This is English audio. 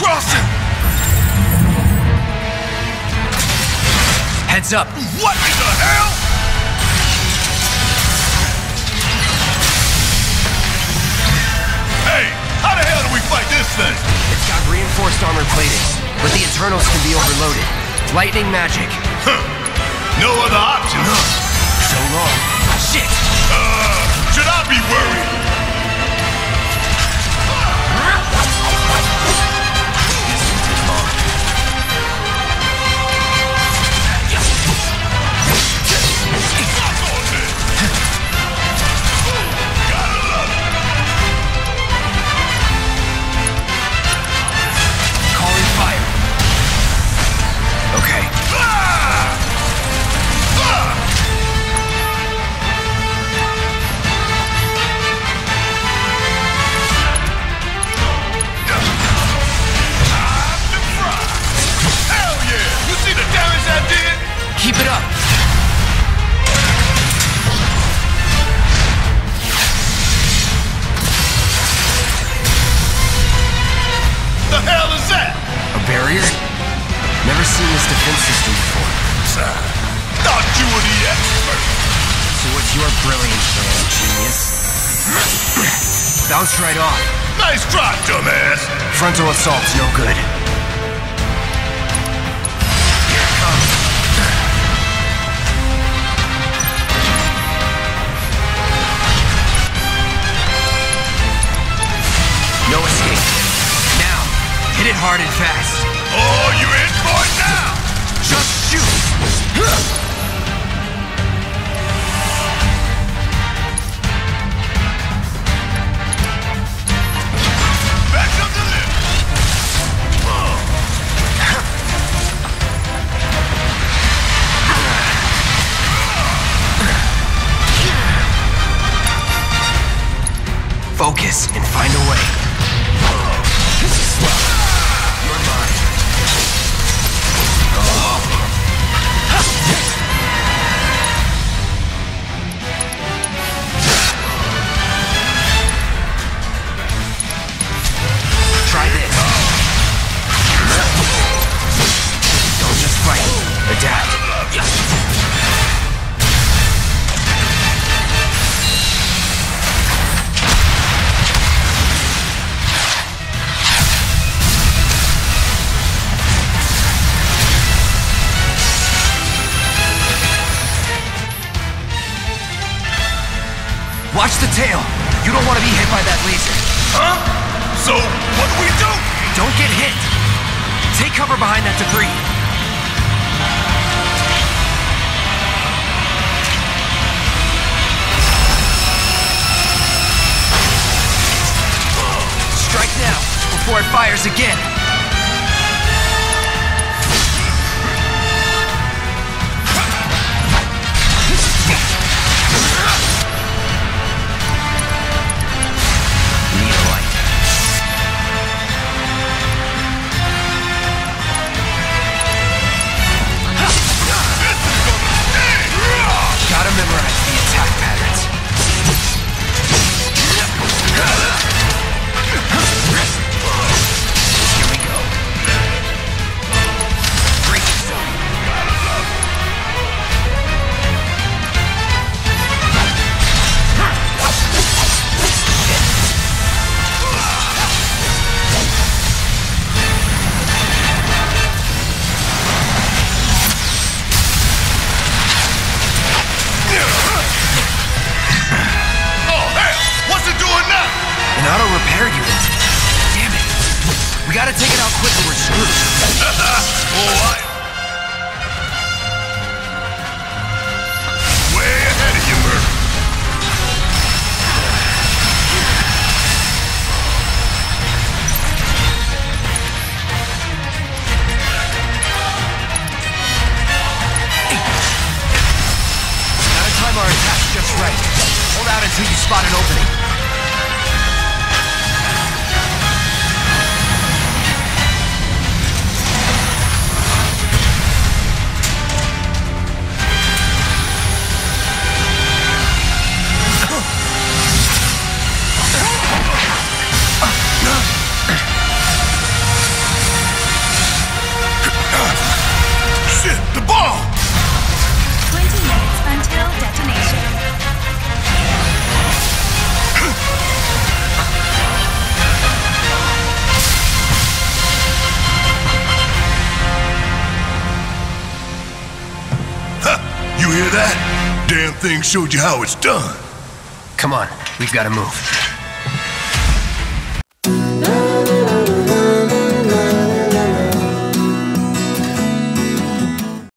crossing! Heads up! What in the hell? Hey, how the hell do we fight this thing? It's got reinforced armor plating, but the internals can be overloaded. Lightning magic. Huh. No other option, huh? So long. Shit! Should I be worried? Keep it up! The hell is that? A barrier? Never seen this defense system before. Thought you were the expert. So what's your brilliant plan, genius? Bounced right off. Nice try, dumbass. Frontal assault's no good. Here it comes. No escape. Now, hit it hard and fast. Oh, you're in for it now! Just shoot! Back up the lift! Focus and find a way. You're mine. Try this. Don't just fight. Adapt. Watch the tail! You don't want to be hit by that laser. Huh? So, what do we do? Don't get hit! Take cover behind that debris. Strike now, before it fires again. Gotta memorize the attack patterns. Here we go. Breaking zone. An auto repair unit. Damn it. We gotta take it out quick or we're screwed. What? Way ahead of you, Murph. Gotta time our attacks just right. Hold out until you spot an opening. hear that? Damn thing showed you how it's done. Come on, we've got to move.